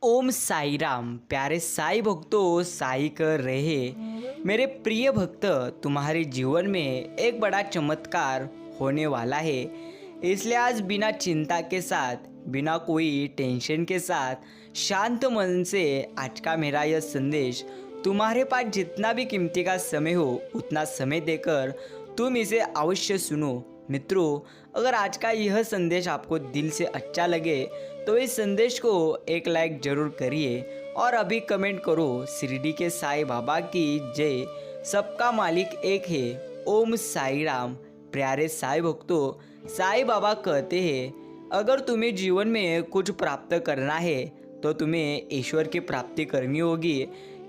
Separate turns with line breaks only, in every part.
ओम साई राम। प्यारे साई भक्तों, साई कर रहे मेरे प्रिय भक्त, तुम्हारे जीवन में एक बड़ा चमत्कार होने वाला है। इसलिए आज बिना चिंता के साथ, बिना कोई टेंशन के साथ, शांत मन से आज का मेरा यह संदेश तुम्हारे पास जितना भी कीमती का समय हो उतना समय देकर तुम इसे अवश्य सुनो। मित्रों, अगर आज का यह संदेश आपको दिल से अच्छा लगे तो इस संदेश को एक लाइक जरूर करिए और अभी कमेंट करो, शिरडी के साईं बाबा की जय, सबका मालिक एक है। ओम साई राम। प्यारे साई भक्तों, साईं बाबा कहते हैं अगर तुम्हें जीवन में कुछ प्राप्त करना है तो तुम्हें ईश्वर की प्राप्ति करनी होगी,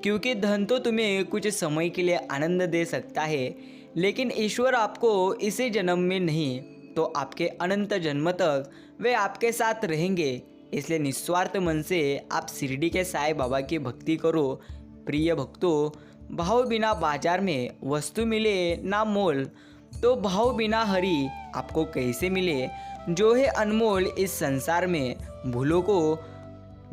क्योंकि धन तो तुम्हें कुछ समय के लिए आनंद दे सकता है, लेकिन ईश्वर आपको इसी जन्म में नहीं तो आपके अनंत जन्म तक वे आपके साथ रहेंगे। इसलिए निस्वार्थ मन से आप शिरडी के साईं बाबा की भक्ति करो। प्रिय भक्तों, भाव बिना बाजार में वस्तु मिले ना मोल, तो भाव बिना हरि आपको कैसे मिले। जो है अनमोल इस संसार में, भूलों को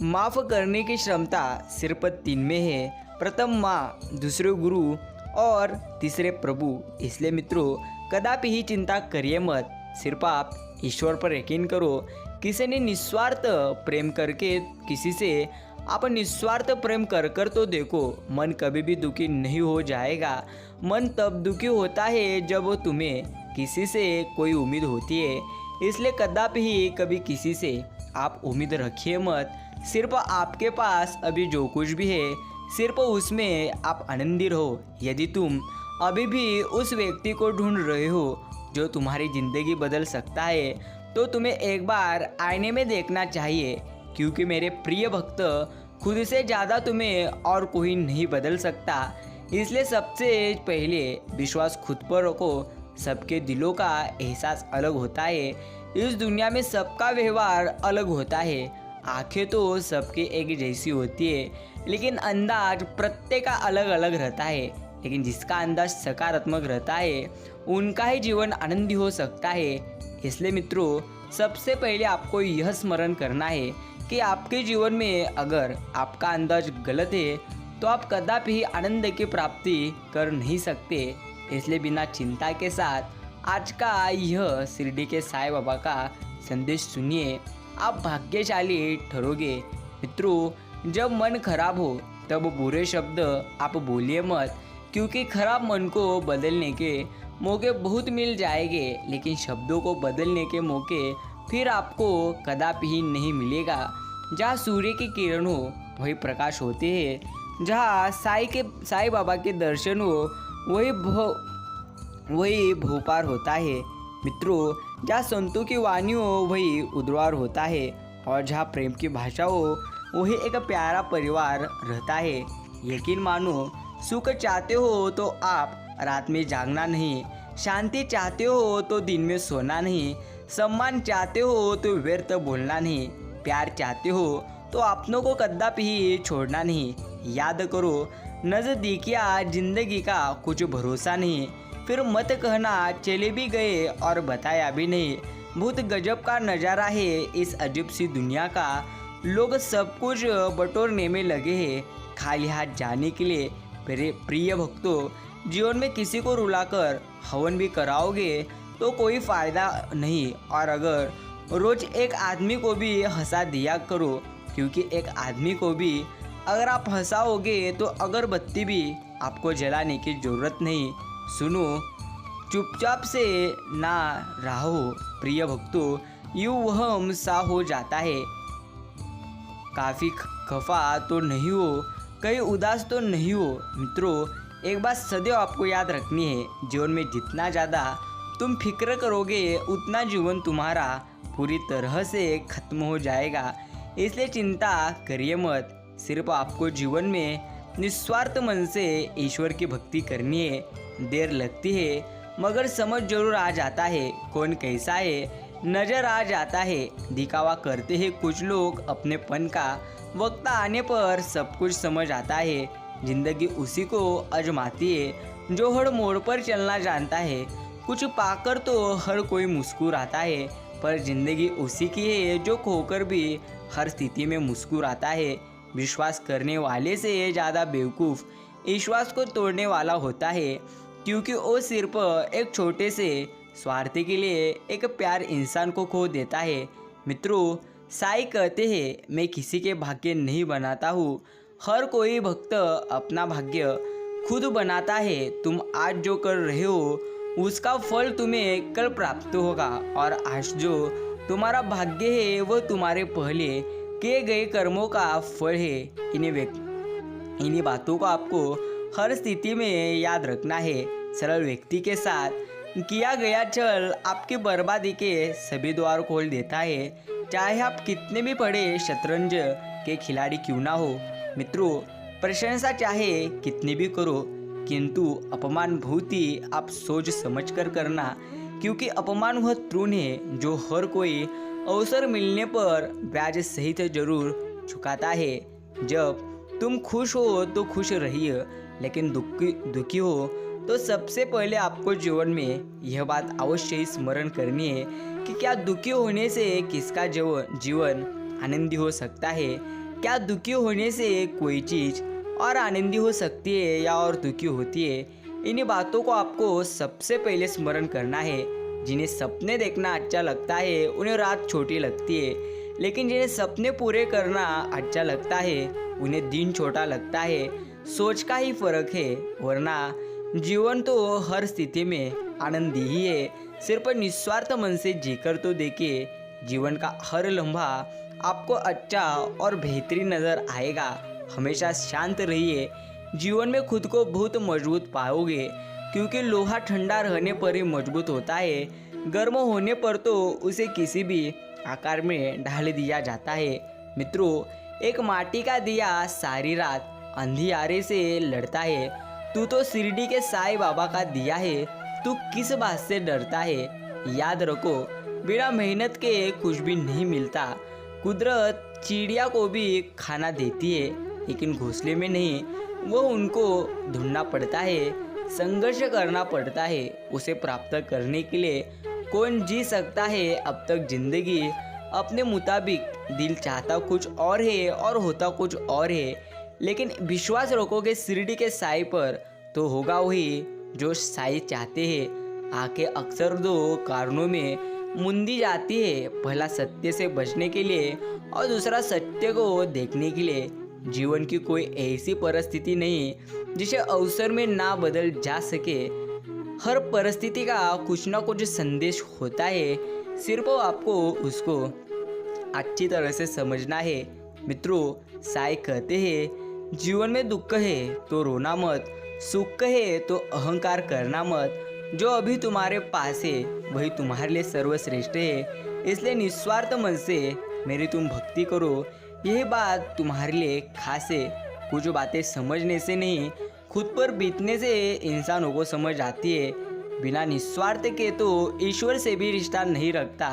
माफ़ करने की क्षमता सिर्फ 3 में है। प्रथम माँ, दूसरे गुरु और तीसरे प्रभु। इसलिए मित्रों, कदापि ही चिंता करिए मत, सिर्फ आप ईश्वर पर यकीन करो। किसी ने निस्वार्थ प्रेम करके किसी से आप निस्वार्थ प्रेम कर कर तो देखो, मन कभी भी दुखी नहीं हो जाएगा। मन तब दुखी होता है जब तुम्हें किसी से कोई उम्मीद होती है। इसलिए कदापि ही कभी किसी से आप उम्मीद रखिए मत। सिर्फ आपके पास अभी जो कुछ भी है सिर्फ उसमें आप आनंदित रहो। यदि तुम अभी भी उस व्यक्ति को ढूंढ रहे हो जो तुम्हारी ज़िंदगी बदल सकता है, तो तुम्हें एक बार आईने में देखना चाहिए, क्योंकि मेरे प्रिय भक्त, खुद से ज़्यादा तुम्हें और कोई नहीं बदल सकता। इसलिए सबसे पहले विश्वास खुद पर रखो। सबके दिलों का एहसास अलग होता है। इस दुनिया में सबका व्यवहार अलग होता है। आंखें तो सबकी एक जैसी होती है, लेकिन अंदाज प्रत्येक का अलग अलग रहता है। लेकिन जिसका अंदाज सकारात्मक रहता है उनका ही जीवन आनंदी हो सकता है। इसलिए मित्रों, सबसे पहले आपको यह स्मरण करना है कि आपके जीवन में अगर आपका अंदाज गलत है तो आप कदापि ही आनंद की प्राप्ति कर नहीं सकते। इसलिए बिना चिंता के साथ आज का यह शिरडी के साईं बाबा का संदेश सुनिए, आप भाग्यशाली ठहरोगे। मित्रों, जब मन खराब हो तब बुरे शब्द आप बोलिए मत, क्योंकि खराब मन को बदलने के मौके बहुत मिल जाएंगे, लेकिन शब्दों को बदलने के मौके फिर आपको कदापि ही नहीं मिलेगा। जहाँ सूर्य की किरण हो वही प्रकाश होते हैं, जहाँ साईं बाबा के दर्शन हो वही भोपार होता है। मित्रों, जहाँ संतों की वाणी हो वही उद्वार होता है, और जहाँ प्रेम की भाषा हो वही एक प्यारा परिवार रहता है। यकीन मानो, सुख चाहते हो तो आप रात में जागना नहीं, शांति चाहते हो तो दिन में सोना नहीं, सम्मान चाहते हो तो व्यर्थ बोलना नहीं, प्यार चाहते हो तो अपनों को कदापि ही छोड़ना नहीं। याद करो, नज़दीकिया जिंदगी का कुछ भरोसा नहीं। फिर मत कहना चले भी गए और बताया भी नहीं। बहुत गजब का नज़ारा है इस अजीब सी दुनिया का। लोग सब कुछ बटोरने में लगे हैं, खाली हाथ जाने के लिए। मेरे प्रिय भक्तों, जीवन में किसी को रुलाकर हवन भी कराओगे तो कोई फ़ायदा नहीं। और अगर रोज़ एक आदमी को भी हंसा दिया करो, क्योंकि एक आदमी को भी अगर आप हंसाओगे तो अगरबत्ती भी आपको जलाने की ज़रूरत नहीं। सुनो, चुपचाप से ना रहो प्रिय भक्तों, यूँ वहम सा हो जाता है। काफ़ी खफा तो नहीं हो, कहीं उदास तो नहीं हो। मित्रों, एक बात सदैव आपको याद रखनी है, जीवन में जितना ज़्यादा तुम फिक्र करोगे उतना जीवन तुम्हारा पूरी तरह से खत्म हो जाएगा। इसलिए चिंता करिए मत, सिर्फ आपको जीवन में निस्वार्थ मन से ईश्वर की भक्ति करनी है। देर लगती है मगर समझ जरूर आ जाता है कौन कैसा है, नज़र आ जाता है। दिखावा करते हैं कुछ लोग अपनेपन का, वक्त आने पर सब कुछ समझ आता है। जिंदगी उसी को आजमाती है जो हर मोड़ पर चलना जानता है। कुछ पाकर तो हर कोई मुस्कुराता है, पर जिंदगी उसी की है जो खोकर भी हर स्थिति में मुस्कुराता है। विश्वास करने वाले से ज़्यादा बेवकूफ़ विश्वास को तोड़ने वाला होता है, क्योंकि वो सिर्फ एक छोटे से स्वार्थी के लिए एक प्यार इंसान को खो देता है। मित्रों, साईं कहते हैं, मैं किसी के भाग्य नहीं बनाता हूँ, हर कोई भक्त अपना भाग्य खुद बनाता है। तुम आज जो कर रहे हो उसका फल तुम्हें कल प्राप्त होगा, और आज जो तुम्हारा भाग्य है वो तुम्हारे पहले किए गए कर्मों का फल है। इन्हीं बातों को आपको हर स्थिति में याद रखना है। सरल व्यक्ति के साथ किया गया छल आपकी बर्बादी के सभी द्वार खोल देता है, चाहे आप कितने भी बड़े शतरंज के खिलाड़ी क्यों ना हो। मित्रों, प्रशंसा चाहे कितनी भी करो, किंतु अपमान बहुत ही आप सोच समझ कर करना, क्योंकि अपमान वह तृण है जो हर कोई अवसर मिलने पर ब्याज सहित जरूर चुकाता है। जब तुम खुश हो तो खुश रहिए, लेकिन दुखी हो तो सबसे पहले आपको जीवन में यह बात अवश्य ही स्मरण करनी है कि क्या दुखी होने से किसका जीवन आनंदी हो सकता है। क्या दुखी होने से कोई चीज़ और आनंदी हो सकती है या और दुखी होती है। इन्हीं बातों को आपको सबसे पहले स्मरण करना है। जिन्हें सपने देखना अच्छा लगता है उन्हें रात छोटी लगती है, लेकिन जिन्हें सपने पूरे करना अच्छा लगता है उन्हें दिन छोटा लगता है। सोच का ही फर्क है, वरना जीवन तो हर स्थिति में आनंदी ही है। सिर्फ निस्वार्थ मन से जीकर तो देखिए, जीवन का हर लम्हा आपको अच्छा और बेहतरीन नजर आएगा। हमेशा शांत रहिए, जीवन में खुद को बहुत मजबूत पाओगे, क्योंकि लोहा ठंडा रहने पर ही मजबूत होता है, गर्म होने पर तो उसे किसी भी आकार में ढाल दिया जाता है। मित्रों, एक माटी का दिया सारी रात अंधियारे से लड़ता है। तू तो शिरडी के साईं बाबा का दिया है, तू किस बात से डरता है। याद रखो, बिना मेहनत के कुछ भी नहीं मिलता। कुदरत चिड़िया को भी खाना देती है, लेकिन घोंसले में नहीं, वो उनको ढूंढना पड़ता है, संघर्ष करना पड़ता है। उसे प्राप्त करने के लिए कौन जी सकता है। अब तक जिंदगी अपने मुताबिक, दिल चाहता कुछ और है और होता कुछ और है, लेकिन विश्वास रखोगे शिरडी के साईं पर तो होगा वही जो साईं चाहते हैं। आंखें अक्सर दो कारणों में मुंदी जाती है, पहला सत्य से बचने के लिए और दूसरा सत्य को देखने के लिए। जीवन की कोई ऐसी परिस्थिति नहीं जिसे अवसर में ना बदल जा सके। हर परिस्थिति का कुछ ना कुछ संदेश होता है, सिर्फ आपको उसको अच्छी तरह से समझना है। मित्रों, साईं कहते हैं, जीवन में दुख है तो रोना मत, सुख है तो अहंकार करना मत। जो अभी तुम्हारे पास है वही तुम्हारे लिए सर्वश्रेष्ठ है, इसलिए निस्वार्थ मन से मेरी तुम भक्ति करो। यही बात तुम्हारे लिए खास है। कुछ बातें समझने से नहीं, खुद पर बीतने से इंसानों को समझ आती है। बिना निस्वार्थ के तो ईश्वर से भी रिश्ता नहीं रखता।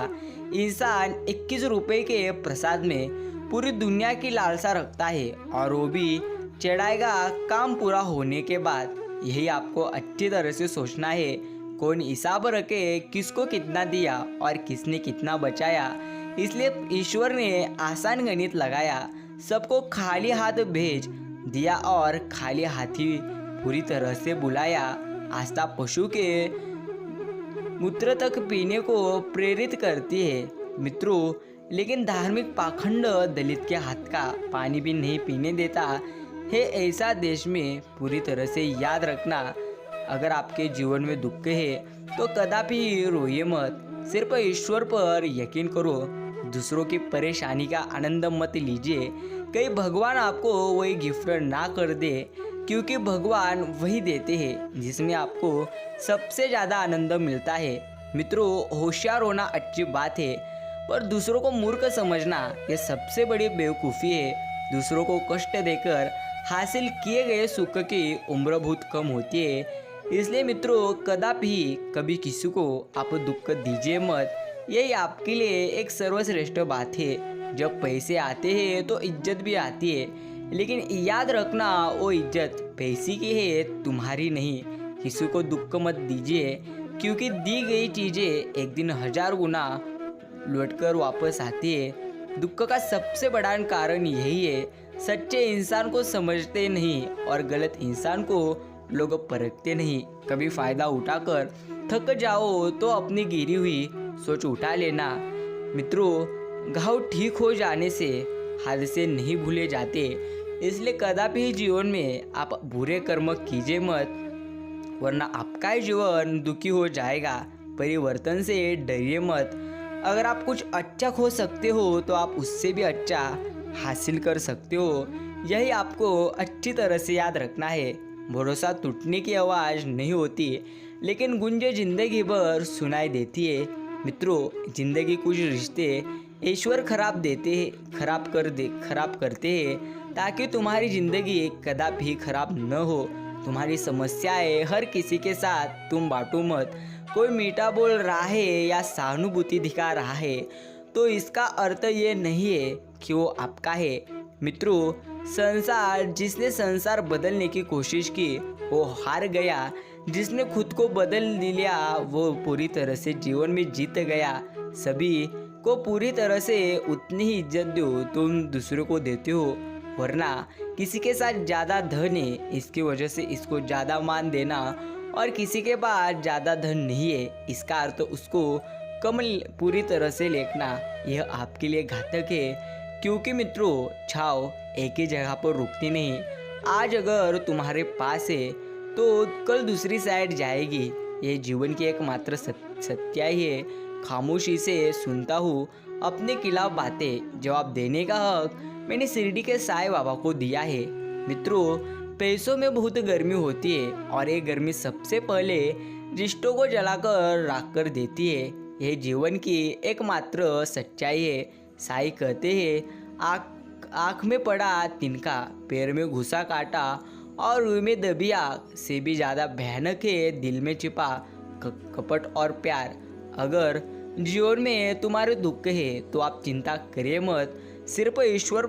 इंसान 21 रुपए के प्रसाद में पूरी दुनिया की लालसा रखता है, और वो भी चढ़ाएगा काम पूरा होने के बाद। यही आपको अच्छी तरह से सोचना है। कौन हिसाब रखे किसको कितना दिया और किसने कितना बचाया। इसलिए ईश्वर ने आसान गणित लगाया, सबको खाली हाथ भेज दिया और खाली हाथी पूरी तरह से बुलाया। आस्था पशु के मूत्र तक पीने को प्रेरित करती है मित्रों, लेकिन धार्मिक पाखंड दलित के हाथ का पानी भी नहीं पीने देता है। ऐसा देश में पूरी तरह से याद रखना। अगर आपके जीवन में दुख है तो कदापि रोइए मत, सिर्फ ईश्वर पर यकीन करो। दूसरों की परेशानी का आनंद मत लीजिए, कहीं भगवान आपको वही गिफ्ट ना कर दे, क्योंकि भगवान वही देते हैं जिसमें आपको सबसे ज़्यादा आनंद मिलता है। मित्रों, होशियार होना अच्छी बात है, पर दूसरों को मूर्ख समझना ये सबसे बड़ी बेवकूफ़ी है। दूसरों को कष्ट देकर हासिल किए गए सुख की उम्र बहुत कम होती है। इसलिए मित्रों, कभी किसी को आप दुख दीजिए मत। यही आपके लिए एक सर्वश्रेष्ठ बात है। जब पैसे आते हैं तो इज्जत भी आती है, लेकिन याद रखना वो इज्जत पैसे की है, तुम्हारी नहीं। किसी को दुख मत दीजिए, क्योंकि दी गई चीज़ें एक दिन 1000 गुना लौटकर वापस आती है। दुख का सबसे बड़ा कारण यही है, सच्चे इंसान को समझते नहीं और गलत इंसान को लोग परखते नहीं। कभी फायदा उठाकर थक जाओ तो अपनी गिरी हुई सोच उठा लेना। मित्रों, घाव ठीक हो जाने से हादसे नहीं भूले जाते, इसलिए कदापि जीवन में आप बुरे कर्म कीजिए मत, वरना आपका ही जीवन दुखी हो जाएगा। परिवर्तन से डरिए मत। अगर आप कुछ अच्छा खो सकते हो तो आप उससे भी अच्छा हासिल कर सकते हो। यही आपको अच्छी तरह से याद रखना है। भरोसा टूटने की आवाज़ नहीं होती, लेकिन गूंजे जिंदगी भर सुनाई देती है। मित्रों, जिंदगी कुछ रिश्ते ईश्वर खराब करते हैं ताकि तुम्हारी ज़िंदगी कदापि खराब न हो। तुम्हारी समस्याएं हर किसी के साथ तुम बांटो मत। कोई मीठा बोल रहा है या सहानुभूति दिखा रहा है तो इसका अर्थ ये नहीं है कि वो आपका है। मित्रों, जिसने संसार बदलने की कोशिश की वो हार गया। जिसने खुद को बदल लिया वो पूरी तरह से जीवन में जीत गया। सभी को पूरी तरह से उतनी ही इज्जत दो तुम दूसरों को देते हो, वरना किसी के साथ ज़्यादा धन है इसकी वजह से इसको ज़्यादा मान देना, और किसी के पास ज़्यादा धन नहीं है इसका अर्थ उसको कम पूरी तरह से लेना, यह आपके लिए घातक है। क्योंकि मित्रों, छाव एक ही जगह पर रुकती नहीं। आज अगर तुम्हारे पास है तो कल दूसरी साइड जाएगी। ये जीवन की एकमात्र सच्चाई है। खामोशी से सुनता हूँ अपने खिलाफ बातें, जवाब देने का हक मैंने शिरडी के साईं बाबा को दिया है। मित्रों, पैसों में बहुत गर्मी होती है और ये गर्मी सबसे पहले रिश्तों को जलाकर राख कर देती है। यह जीवन की एकमात्र सच्चाई है। साईं कहते हैं, आँख में पड़ा तिनका, पैर में घुसा कांटा और रूह में दबी आग से भी ज़्यादा भयानक है दिल में छिपा कपट और प्यार। अगर जीवन में तुम्हारे दुख है तो आप चिंता करिए मत। सिर्फ ईश्वर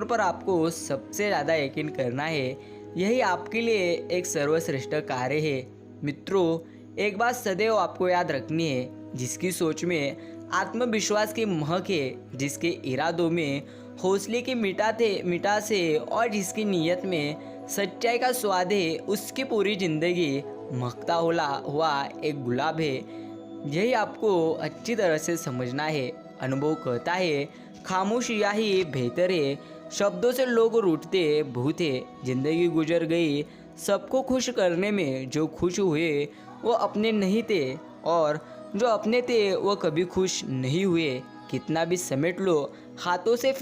पर आपको सबसे ज़्यादा यकीन करना है। यही आपके लिए एक सर्वश्रेष्ठ कार्य है। मित्रों, एक बात सदैव आपको याद रखनी है, जिसकी सोच में आत्मविश्वास की महक है, जिसके इरादों में हौसले की मिठास है और जिसकी नीयत में सच्चाई का स्वाद है, उसकी पूरी जिंदगी महकता हुआ एक गुलाब है। यही आपको अच्छी तरह से समझना है। अनुभव कहता है, खामोशियाँ ही बेहतर है। शब्दों से लोग रूठते बहुत है। जिंदगी गुजर गई सबको खुश करने में। जो खुश हुए वो अपने नहीं थे और जो अपने थे वो कभी खुश नहीं हुए। कितना भी समेट लो, हाथों से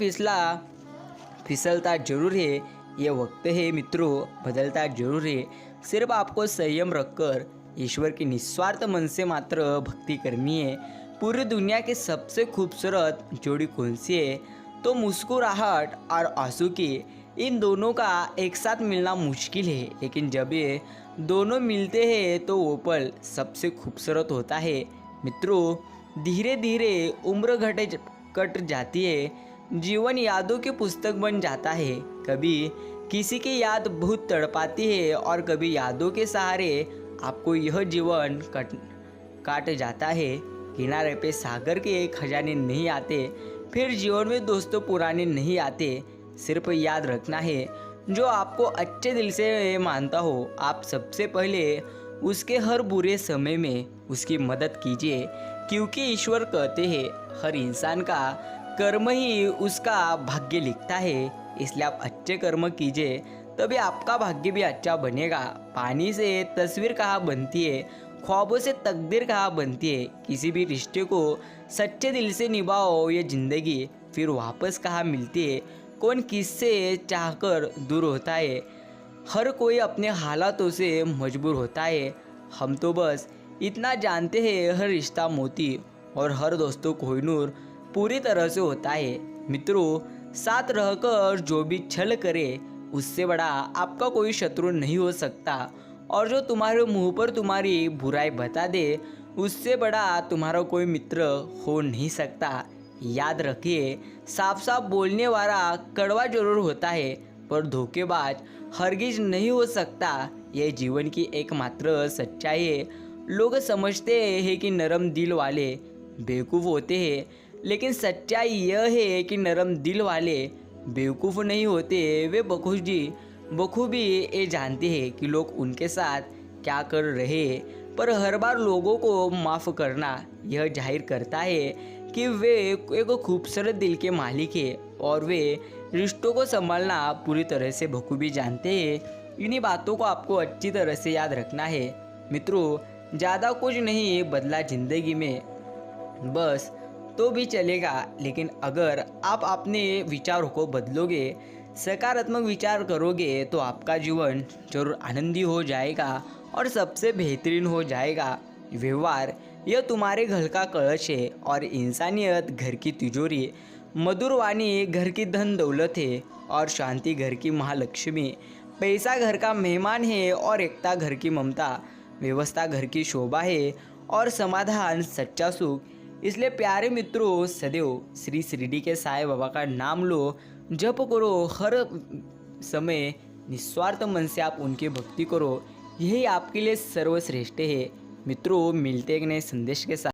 फिसलता जरूर है। ये वक्त है मित्रों, बदलता जरूर है। सिर्फ आपको संयम रखकर ईश्वर की निस्वार्थ मन से मात्र भक्ति करनी है। पूरी दुनिया की सबसे खूबसूरत जोड़ी कौन सी है? तो मुस्कुराहट और आंसू की, इन दोनों का एक साथ मिलना मुश्किल है, लेकिन जब ये दोनों मिलते हैं तो वो पल सबसे खूबसूरत होता है। मित्रों, धीरे धीरे उम्र कट जाती है। जीवन यादों की पुस्तक बन जाता है। कभी किसी की याद बहुत तड़पाती है और कभी यादों के सहारे आपको यह जीवन काट जाता है। किनारे पे सागर के खजाने नहीं आते, फिर जीवन में दोस्तों पुराने नहीं आते। सिर्फ याद रखना है, जो आपको अच्छे दिल से मानता हो, आप सबसे पहले उसके हर बुरे समय में उसकी मदद कीजिए। क्योंकि ईश्वर कहते हैं, हर इंसान का कर्म ही उसका भाग्य लिखता है। इसलिए आप अच्छे कर्म कीजिए, तभी आपका भाग्य भी अच्छा बनेगा। पानी से तस्वीर कहाँ बनती है, ख्वाबों से तकदीर कहाँ बनती है। किसी भी रिश्ते को सच्चे दिल से निभाओ, ये जिंदगी फिर वापस कहाँ मिलती है। कौन किससे चाहकर दूर होता है? हर कोई अपने हालातों से मजबूर होता है। हम तो बस इतना जानते हैं, हर रिश्ता मोती और हर दोस्तों कोहिनूर पूरी तरह से होता है। मित्रों, साथ रहकर जो भी छल करे, उससे बड़ा आपका कोई शत्रु नहीं हो सकता। और जो तुम्हारे मुंह पर तुम्हारी बुराई बता दे, उससे बड़ा तुम्हारा कोई मित्र हो नहीं सकता। याद रखिए, साफ साफ बोलने वाला कड़वा जरूर होता है, पर धोखेबाज हरगिज नहीं हो सकता। यह जीवन की एकमात्र सच्चाई है। लोग समझते हैं कि नरम दिल वाले बेवकूफ़ होते हैं, लेकिन सच्चाई यह है कि नरम दिल वाले बेवकूफ़ नहीं होते, वे बखूबी ये जानते हैं कि लोग उनके साथ क्या कर रहे हैं। पर हर बार लोगों को माफ़ करना यह जाहिर करता है कि वे एक खूबसूरत दिल के मालिक हैं और वे रिश्तों को संभालना पूरी तरह से बखूबी जानते हैं। इन्हीं बातों को आपको अच्छी तरह से याद रखना है। मित्रों, ज़्यादा कुछ नहीं बदला ज़िंदगी में, बस तो भी चलेगा, लेकिन अगर आप अपने विचारों को बदलोगे, सकारात्मक विचार करोगे, तो आपका जीवन जरूर आनंदी हो जाएगा और सबसे बेहतरीन हो जाएगा। व्यवहार यह तुम्हारे घर का कलश है और इंसानियत घर की तिजोरी, मधुर वाणी घर की धन दौलत है और शांति घर की महालक्ष्मी। पैसा घर का मेहमान है और एकता घर की ममता, व्यवस्था घर की शोभा है और समाधान सच्चा सुख। इसलिए प्यारे मित्रों, सदैव श्री शिरडी के साईं बाबा का नाम लो, जप करो, हर समय निस्वार्थ मन से आप उनकी भक्ति करो, यही आपके लिए सर्वश्रेष्ठ है। मित्रों, मिलते हैं एक नए संदेश के साथ।